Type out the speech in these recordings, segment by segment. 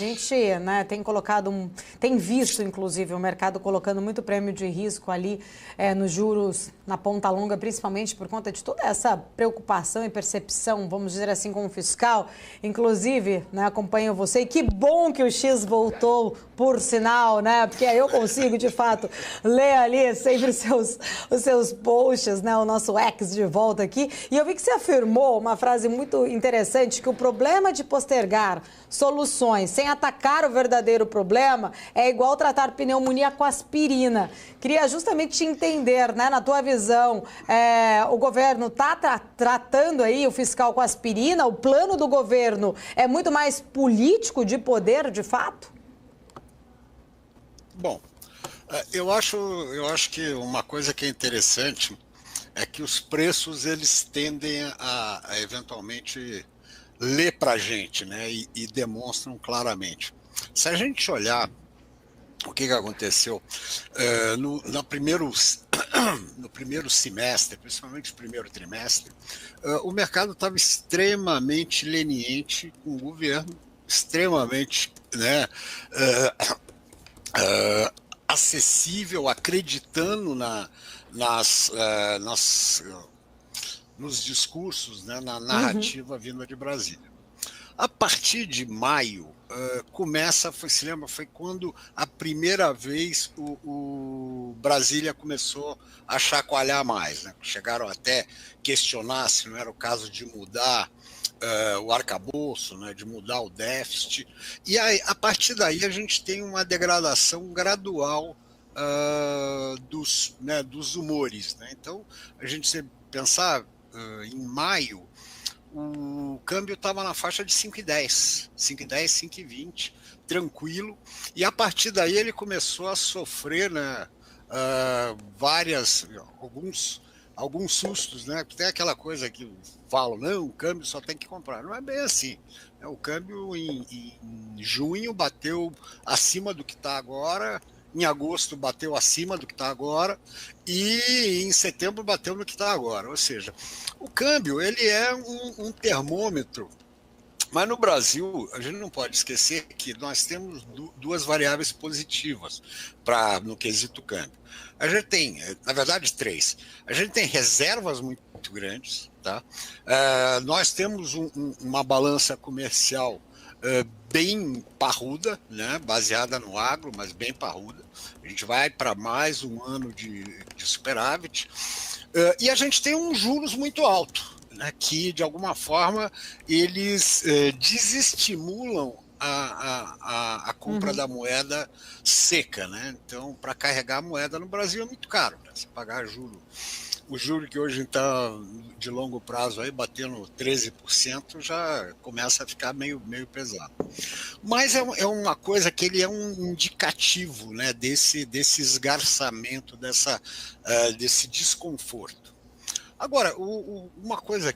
A gente, né, tem visto, inclusive, o mercado colocando muito prêmio de risco ali nos juros na ponta longa, principalmente por conta de toda essa preocupação e percepção, vamos dizer assim, com o fiscal. Inclusive, né, acompanho você e que bom que o X voltou, por sinal, né, porque aí eu consigo, de fato, ler ali sempre os seus posts, né, o nosso X de volta aqui. E eu vi que você afirmou uma frase muito interessante, que o problema de postergar soluções sem atacar o verdadeiro problema é igual tratar pneumonia com aspirina. Queria justamente te entender, né, na tua visão, o governo está tratando aí o fiscal com aspirina? O plano do governo é muito mais político de poder, de fato? Bom, eu acho que uma coisa que é interessante é que os preços eles tendem a eventualmente ler para a gente, né, e demonstram claramente. Se a gente olhar o que aconteceu no primeiro semestre, principalmente no primeiro trimestre, o mercado estava extremamente leniente com o governo, extremamente, né, acessível, acreditando nos discursos, né, na narrativa vinda de Brasília. A partir de maio, se lembra, foi quando a primeira vez o Brasília começou a chacoalhar mais, né? Chegaram até questionar se não era o caso de mudar o arcabouço, né, de mudar o déficit. E aí, a partir daí a gente tem uma degradação gradual dos humores, né? Então, a gente sempre pensar em maio, o câmbio estava na faixa de 5,10, 5,20, tranquilo, e a partir daí ele começou a sofrer, né, alguns sustos, né? Tem aquela coisa que falam, não, o câmbio só tem que comprar. Não é bem assim. O câmbio em junho bateu acima do que está agora, em agosto bateu acima do que está agora e em setembro bateu no que está agora. Ou seja, o câmbio ele é um termômetro, mas no Brasil a gente não pode esquecer que nós temos duas variáveis positivas no quesito câmbio. A gente tem, na verdade, três. A gente tem reservas muito grandes, tá? Nós temos uma balança comercial bem parruda, né? Baseada no agro, mas bem parruda. A gente vai para mais um ano de superávit. E a gente tem um juros muito alto, né, que, de alguma forma, eles desestimulam a compra da moeda seca, né? Então, para carregar a moeda no Brasil é muito caro, né? Você pagar o juro que hoje está de longo prazo aí batendo 13% já começa a ficar meio pesado. Mas é uma coisa que ele é um indicativo, né, desse esgarçamento, desse desconforto. Agora, uma coisa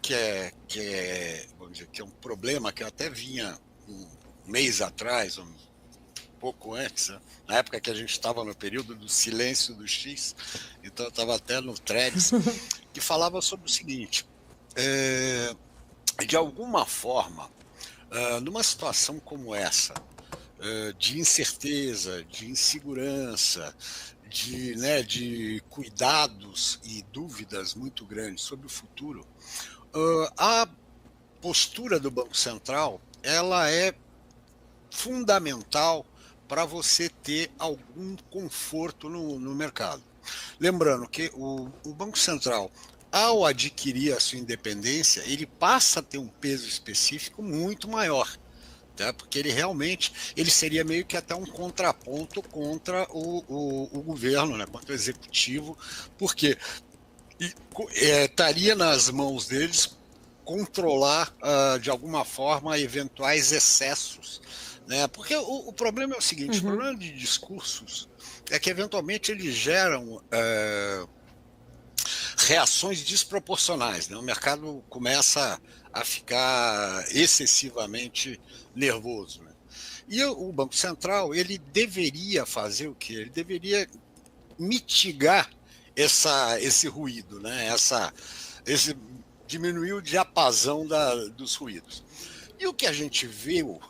vamos dizer, que é um problema que eu até vinha um mês atrás, um pouco antes, né? Na época que a gente estava no período do silêncio do X, então eu estava até no Threads, que falava sobre o seguinte, de alguma forma, numa situação como essa, de incerteza, de insegurança, de cuidados e dúvidas muito grandes sobre o futuro, a postura do Banco Central ela é fundamental para você ter algum conforto no mercado. Lembrando que o Banco Central, ao adquirir a sua independência, ele passa a ter um peso específico muito maior. Tá? Porque ele seria meio que até um contraponto contra o governo, né? Contra o executivo, porque estaria nas mãos deles controlar, de alguma forma, eventuais excessos. Né? Porque o problema é o seguinte, o problema de discursos é que, eventualmente, eles geram reações desproporcionais. Né? O mercado começa a ficar excessivamente nervoso. Né? E o Banco Central ele deveria fazer o quê? Ele deveria mitigar esse ruído, né? Diminuir o diapasão dos ruídos. E o que a gente viu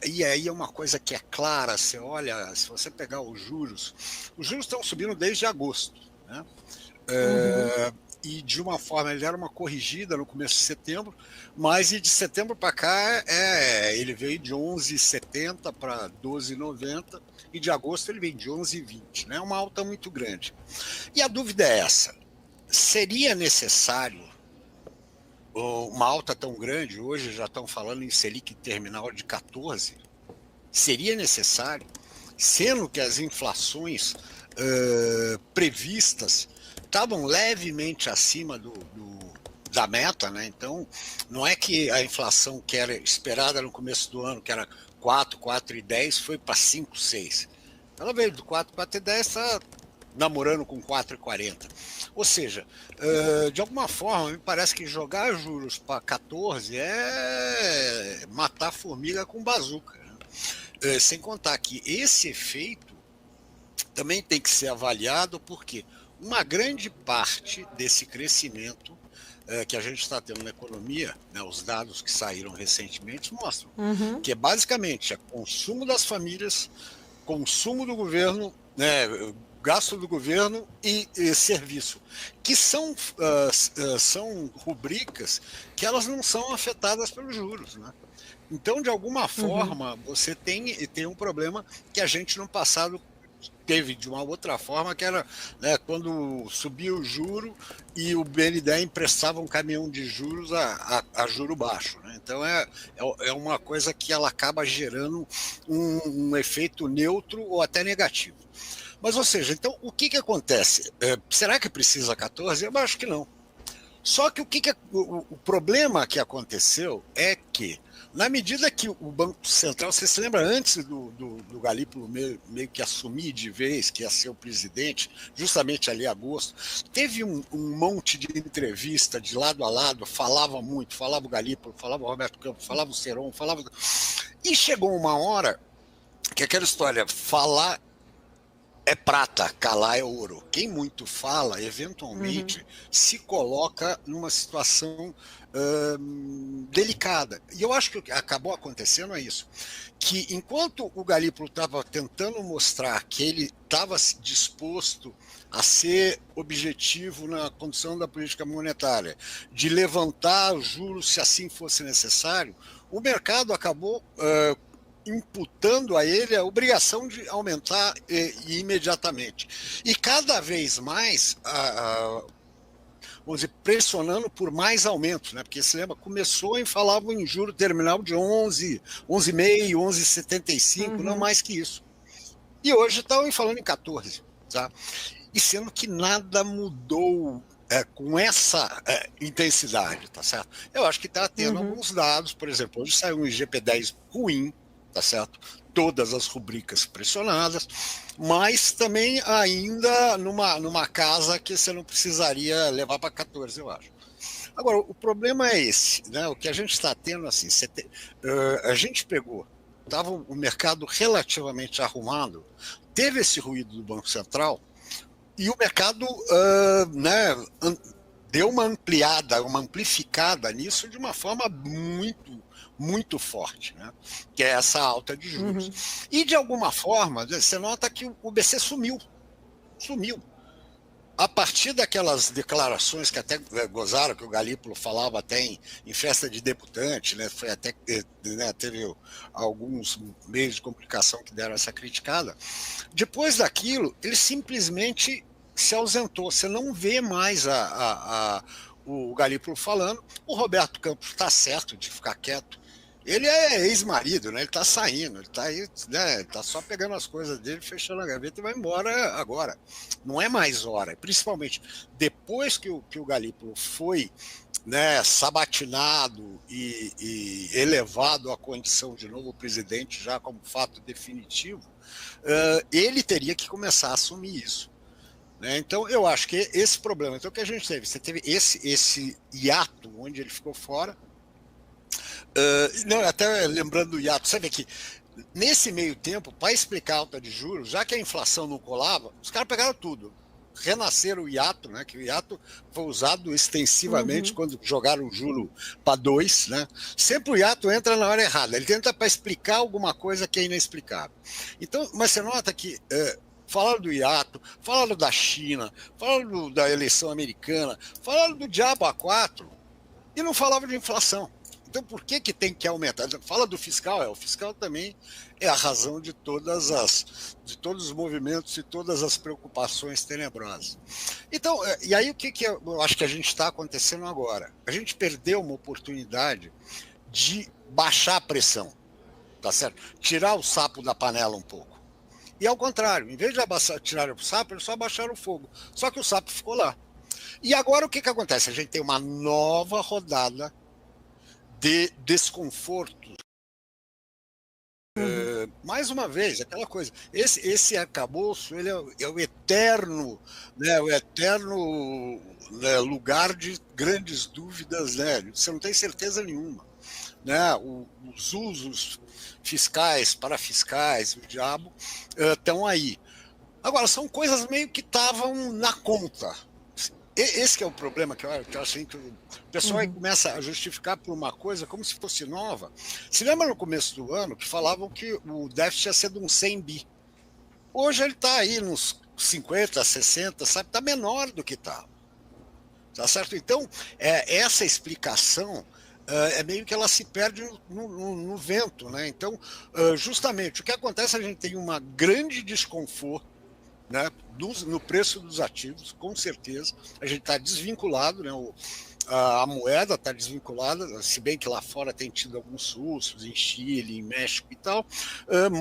E aí é uma coisa que é clara, você olha, se você pegar os juros estão subindo desde agosto, né? Uhum. E de uma forma, ele deram uma corrigida no começo de setembro, mas de setembro para cá ele veio de 11,70 para 12,90 e de agosto ele veio de 11,20, né? Uma alta muito grande. E a dúvida é essa: seria necessário uma alta tão grande? Hoje já estão falando em Selic terminal de 14. Seria necessário, sendo que as inflações previstas estavam levemente acima da meta, né? Então, não é que a inflação que era esperada no começo do ano, que era 4,10, foi para 5, 6. Ela veio do 4,10, está namorando com 4,40. Ou seja, de alguma forma, me parece que jogar juros para 14 é matar formiga com bazuca. Né? Sem contar que esse efeito também tem que ser avaliado, porque uma grande parte desse crescimento que a gente está tendo na economia, né, os dados que saíram recentemente mostram que é basicamente consumo das famílias, consumo do governo, né, gasto do governo e serviço, que são rubricas que elas não são afetadas pelos juros, né? Então, de alguma forma, você tem um problema que a gente no passado teve de uma outra forma, que era, né, quando subia o juro e o BNDES emprestava um caminhão de juros a juro baixo. Né? Então é uma coisa que ela acaba gerando um efeito neutro ou até negativo. Mas, ou seja, então o que acontece? Será que precisa 14? Eu acho que não. Só que o problema que aconteceu é que, na medida que o Banco Central, você se lembra antes do Galípolo meio que assumir de vez, que ia ser o presidente, justamente ali em agosto, teve um monte de entrevista de lado a lado, falava muito, falava o Galípolo, falava o Roberto Campos, falava o Seron, falava... E chegou uma hora que aquela história, falar é prata, calar é ouro. Quem muito fala, eventualmente, se coloca numa situação delicada. E eu acho que o que acabou acontecendo é isso, que enquanto o Galípolo estava tentando mostrar que ele estava disposto a ser objetivo na condução da política monetária, de levantar os juros se assim fosse necessário, o mercado acabou imputando a ele a obrigação de aumentar imediatamente. E cada vez mais, vamos dizer, pressionando por mais aumentos, né? Porque se lembra, começou e falava em juro terminal de 11, 11,5, 11,75, não mais que isso. E hoje estão falando em 14, tá? E sendo que nada mudou com essa intensidade, tá certo? Eu acho que está tendo alguns dados, por exemplo, hoje saiu um IGP-10 ruim, tá certo? Todas as rubricas pressionadas, mas também ainda numa casa que você não precisaria levar para 14, eu acho. Agora, o problema é esse, né? O que a gente está tendo, assim, a gente pegou, estava o mercado relativamente arrumado, teve esse ruído do Banco Central, e o mercado né, deu uma ampliada, uma amplificada nisso de uma forma muito forte, né? Que é essa alta de juros. E, de alguma forma, você nota que o BC sumiu. A partir daquelas declarações que até gozaram, que o Galípolo falava até em festa de debutante, né? Foi até, né, teve alguns meios de comunicação que deram essa criticada. Depois daquilo, ele simplesmente se ausentou. Você não vê mais o Galípolo falando. O Roberto Campos está certo de ficar quieto. Ele é ex-marido, né? Ele está saindo, ele está aí, né? Tá só pegando as coisas dele, fechando a gaveta e vai embora agora. Não é mais hora, principalmente depois que o Galípolo foi, né, sabatinado e elevado à condição de novo presidente, já como fato definitivo, ele teria que começar a assumir isso. Né? Então, eu acho que esse problema, então, que a gente teve, você teve esse hiato onde ele ficou fora. Não, até lembrando do hiato, sabe que nesse meio tempo, para explicar a alta de juros, já que a inflação não colava, os caras pegaram tudo. renascer o hiato, né? Que o hiato foi usado extensivamente quando jogaram o juro para 2, né? Sempre o hiato entra na hora errada. Ele tenta para explicar alguma coisa que é inexplicável. Então, mas você nota que falaram do hiato, falaram da China, falaram da eleição americana, falaram do diabo A4 e não falavam de inflação. Então, por que tem que aumentar? Fala do fiscal, o fiscal também é a razão de todos os movimentos e todas as preocupações tenebrosas. Então, e aí o que eu acho que a gente está acontecendo agora? A gente perdeu uma oportunidade de baixar a pressão, tá certo? Tirar o sapo da panela um pouco. E ao contrário, em vez de tirar o sapo, eles só abaixaram o fogo. Só que o sapo ficou lá. E agora o que acontece? A gente tem uma nova rodada de desconforto. Mais uma vez, aquela coisa, esse arcabouço, ele é o eterno, né, lugar de grandes dúvidas, né? Você não tem certeza nenhuma, né? Os usos fiscais, parafiscais, o diabo estão aí. Agora, são coisas meio que estavam na conta. Esse que é o problema que eu acho assim, que o pessoal aí começa a justificar por uma coisa como se fosse nova. Se lembra no começo do ano que falavam que o déficit ia ser de uns 100 bi. Hoje ele está aí nos 50, 60, sabe? Está menor do que estava. Tá certo? Então, essa explicação é meio que ela se perde no vento, né? Então, justamente, o que acontece, a gente tem uma grande desconforto, né, no preço dos ativos, com certeza. A gente está desvinculado, né, a moeda está desvinculada, se bem que lá fora tem tido alguns sustos, em Chile, em México e tal,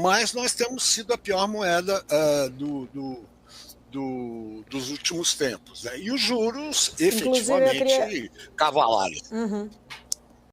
mas nós temos sido a pior moeda dos últimos tempos, né? E os juros efetivamente cavalares.